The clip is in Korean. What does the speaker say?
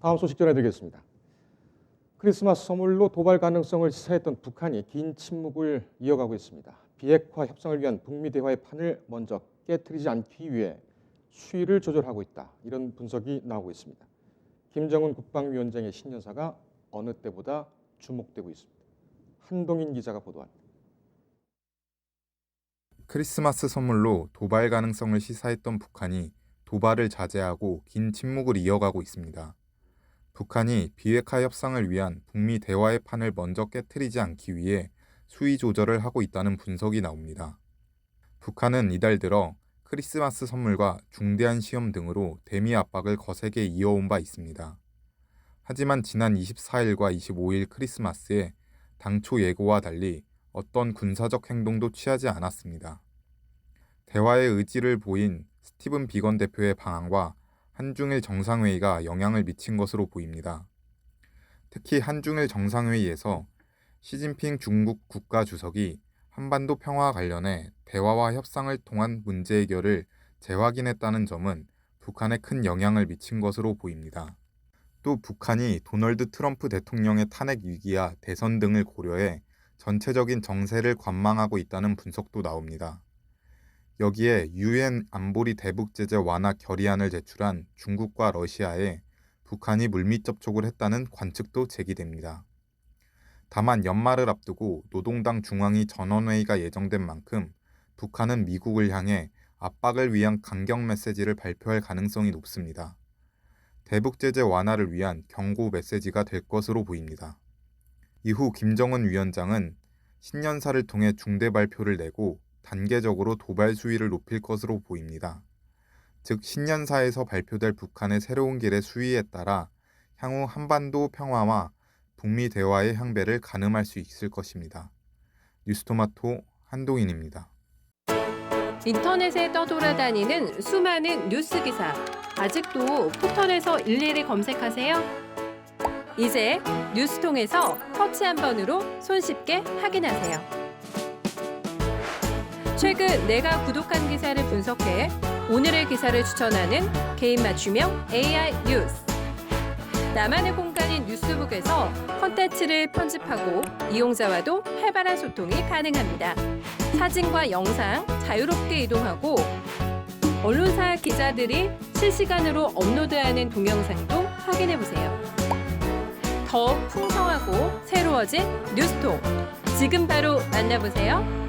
다음 소식 전해드리겠습니다. 크리스마스 선물로 도발 가능성을 시사했던 북한이 긴 침묵을 이어가고 있습니다. 비핵화 협상을 위한 북미 대화의 판을 먼저 깨트리지 않기 위해 수위를 조절하고 있다. 이런 분석이 나오고 있습니다. 김정은 국방위원장의 신년사가 어느 때보다 주목되고 있습니다. 한동인 기자가 보도합니다. 크리스마스 선물로 도발 가능성을 시사했던 북한이 도발을 자제하고 긴 침묵을 이어가고 있습니다. 북한이 비핵화 협상을 위한 북미 대화의 판을 먼저 깨트리지 않기 위해 수위 조절을 하고 있다는 분석이 나옵니다. 북한은 이달 들어 크리스마스 선물과 중대한 시험 등으로 대미 압박을 거세게 이어온 바 있습니다. 하지만 지난 24일과 25일 크리스마스에 당초 예고와 달리 어떤 군사적 행동도 취하지 않았습니다. 대화의 의지를 보인 스티븐 비건 대표의 방한과 한중일 정상회의가 영향을 미친 것으로 보입니다. 특히 한중일 정상회의에서 시진핑 중국 국가주석이 한반도 평화와 관련해 대화와 협상을 통한 문제 해결을 재확인했다는 점은 북한에 큰 영향을 미친 것으로 보입니다. 또 북한이 도널드 트럼프 대통령의 탄핵 위기와 대선 등을 고려해 전체적인 정세를 관망하고 있다는 분석도 나옵니다. 여기에 유엔 안보리 대북 제재 완화 결의안을 제출한 중국과 러시아에 북한이 물밑 접촉을 했다는 관측도 제기됩니다. 다만 연말을 앞두고 노동당 중앙위 전원회의가 예정된 만큼 북한은 미국을 향해 압박을 위한 강경 메시지를 발표할 가능성이 높습니다. 대북 제재 완화를 위한 경고 메시지가 될 것으로 보입니다. 이후 김정은 위원장은 신년사를 통해 중대 발표를 내고 단계적으로 도발 수위를 높일 것으로 보입니다. 즉 신년사에서 발표될 북한의 새로운 길의 수위에 따라 향후 한반도 평화와 북미 대화의 향배를 가늠할 수 있을 것입니다. 뉴스토마토 한동인입니다. 인터넷에 떠돌아다니는 수많은 뉴스 기사. 아직도 포털에서 일일이 검색하세요? 이제 뉴스통에서 터치 한 번으로 손쉽게 확인하세요. 최근 내가 구독한 기사를 분석해 오늘의 기사를 추천하는 개인 맞춤형 AI 뉴스. 나만의 공간인 뉴스북에서 콘텐츠를 편집하고 이용자와도 활발한 소통이 가능합니다. 사진과 영상 자유롭게 이동하고 언론사 기자들이 실시간으로 업로드하는 동영상도 확인해보세요. 더욱 풍성하고 새로워진 뉴스통. 지금 바로 만나보세요.